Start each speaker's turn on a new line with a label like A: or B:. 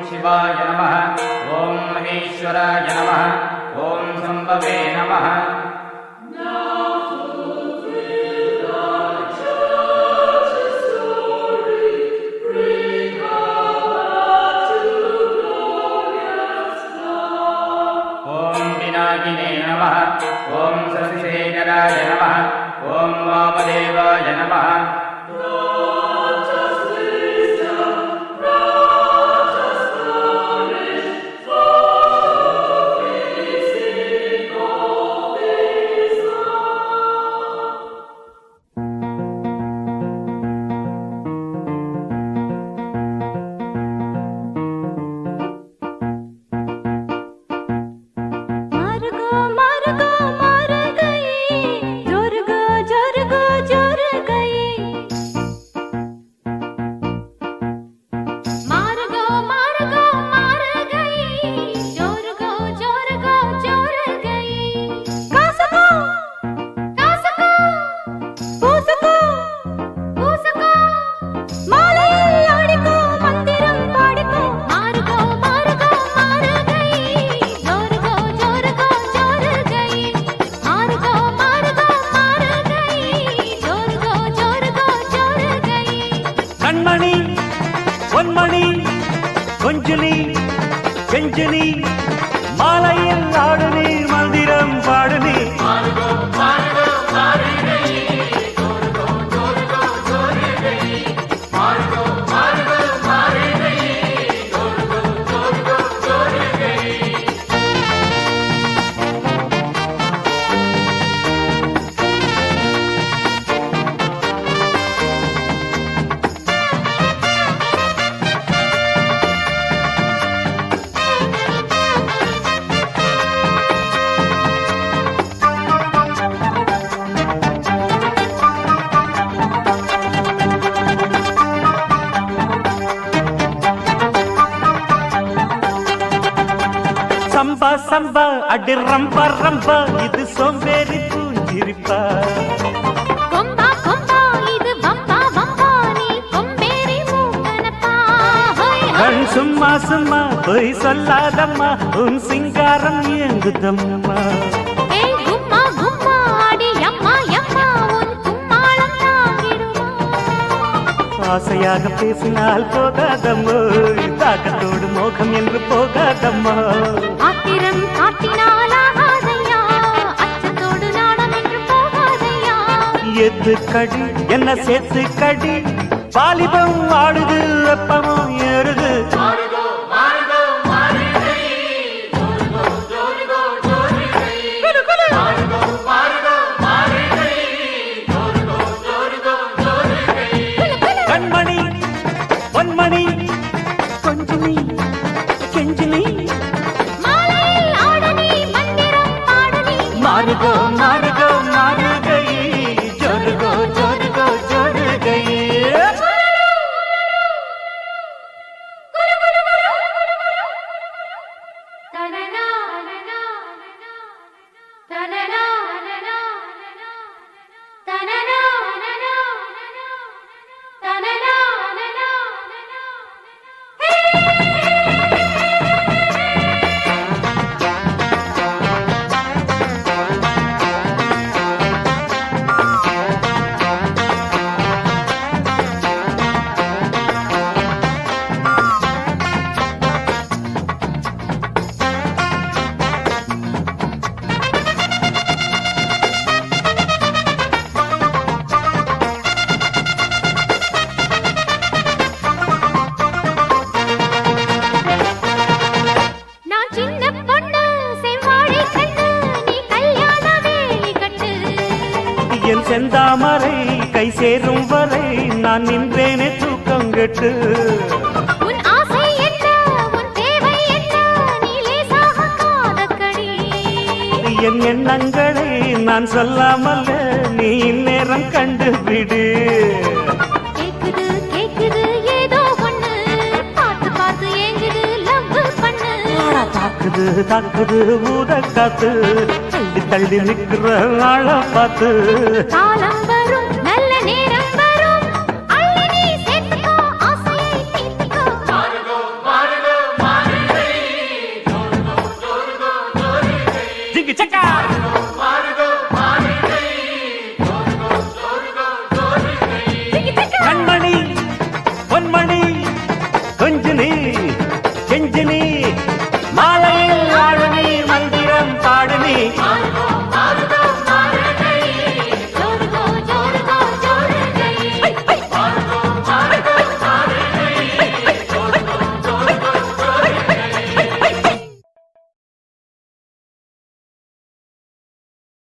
A: शिवाय नमः। ओम महेश्वराय नमः। ओम संभवे नमः। ओम पिनाकिने नमः। ओम शशिशेखराय नमः। ओम वामदेवाय नमः।
B: கண்மணி பொன்மணி கொஞ்சுனி செஞ்சுனி மாலையில் ஆடுனி மந்திரம் பாடுனி சம்பா சம்பா அடி ரம்பா ரம்பா இது சோம்பேறி பூஞ்சிரிப்பா
C: கொம்பா கொம்பா இது வம்பா வம்பா நீ கொம்பேறி மூக்கனப்பா
B: கண் சும்மா சும்மா பொய் சொல்லாதம்மா உன் சிங்காரம் ஏங்குதம்மா
C: ஏய் கும்மா கும்மா அடி அம்மா அம்மா உன் கும்மாளம் தாங்கிடுமா
B: ஆசையாக பேசினால் போகாதம்மோ தாக்கத்தோடு மோகம் என்று போகாதம்மா
C: ஆத்திரம் காட்டினால் ஆகாதையா அச்சத்தோடு நாடம் என்று போகாதையா
B: எது கடி என்ன சேர்த்து கடி வாலிபம் ஆடுது வெப்பமும் ஏறுது கண்மணி பொன்மணி கொஞ்சுனி கெஞ்சுனி
C: மாலையில் ஆடனி மந்திரம் பாடனி
B: மாறுகோ மாறுகோ மாறுகை ஜோருகோ ஜோருகோ ஜோருகை
C: தனனா தனனா தனனா தனனா நான் சின்ன பொண்ணு செவ்வாழை கண்ணு நீ கல்யாண வேலி கட்டு
B: என் செந்தாமரை கை சேரும் வரை நான் நின்றேனே தூக்கம் கெட்டு
C: உன் ஆசை என்ன உன் தேவை என்ன நீ லேசாக காதக்கடி
B: என் எண்ணங்களை நான் சொல்லாமல் நீ இந்நேரம் கண்டுபிடு
C: கேக்குது கேக்குது ஏதோ ஒண்ணு பார்த்து பார்த்து ஏங்குது லவ் பண்ணு
B: தாக்குது தாக்குது ஊத காத்து தள்ளி தள்ளி நிக்கிற ஆள பார்த்து
C: காலம்ப